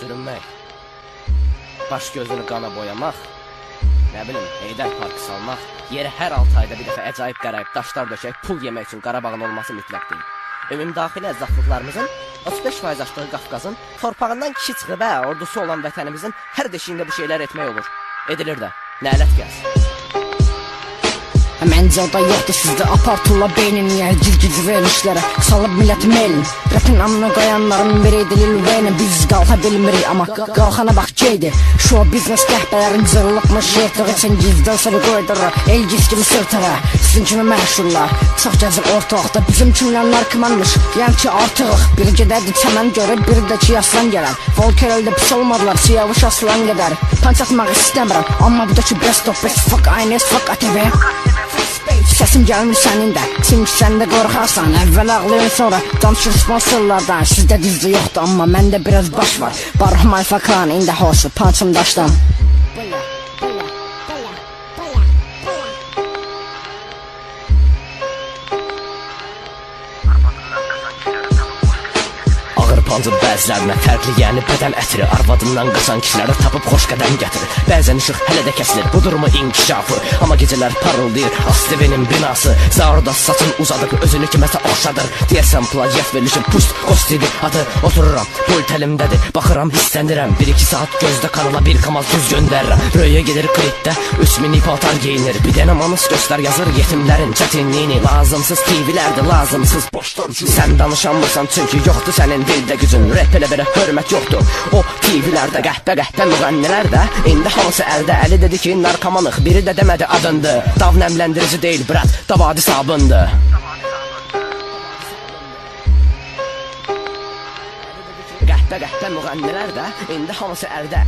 sürünmək, baş gözünü qana boyamaq, nə bilim, Heydər Parkı salmaq, yerə hər 6 ayda bir dəfə əcaib qərayib daşlar döşək, pul yemək üçün Qarabağın olması mütləq deyil. Ümumdaxili əzzaflıqlarımızın 35% açdığı Qafqazın torpağından kişi çıxıb ordusu olan vətənimizin hər deşiyində bu şeylər etmək olur. Edilir də, nələt gəlsin. Məncə o da yoxdur sizdə aparturla beynini cir-cir verilişlərə salıb milləti meylin. Rəpin amına qoyanların biri edilir veyni. Biz qalxa bilmirik amma qalxana bax geydi. Show biznes qəhbələrin cırılıqmış yırtığı üçün gizdən sırı qoydurur elgis kimi sırtığa. Sizin kimi məşhurlar çox gəzir ortalıqda, bizim kimlər narkomanmış yəni ki artığıq. Biri gedərdi çəmən görüb, biri də ki yaslan gələr. Volkereldə pis olmadılar, siyavuş aslan gedər. Panç atmaq istəmirəm amma bu da ki best of best. Fuck aynəs, fuck ATV. Səsim gəlmir sənin də, çünki sən də qorxarsan. Əvvəl ağlayın sonra danışır sponsorlardan. Sizdə düzdür yoxdur amma məndə biraz baş var. Barh malfakan, indi hosu, pançım daşdan. Pancı bəzilərinə fərqli, yəni bədən ətiri. Arvadından qaçan kişiləri tapıb xoş qədəm gətirir. Bəzən işıq hələ də kəsilir, bu durumu inkişafı. Amma gecələr parıldayır Astevenin binası. Zaurda saçın uzadıb özünü kiməsə oxşadır. Deyəsən plagiat verilişi pust qostidi adı. Otururam, pult əlimdədir, baxıram, hissəndirəm. 1-2 saat gözdə kanala bir kamaz düz göndərirəm. Röyə gedir klipdə 3000 ipatar geyinir. Bir dənə manus göstər yazır yetimlərin çətinliyini. Lazımsız TV-lərdir, lazımsız boşlar üçün. Sən danışanmırsan çünki yoxdur sənin dildə gücün. Rap elə belə hörmət yoxdur. O TV-lərdə qəhbə müğənnilər də indi hamısı əldə. Əli dedi ki narkomanıq, biri də demədi adındı. Dav nəmləndirici deyil brat, davadi sabındı. Qəhbə müğənnilər də indi hamısı əldə.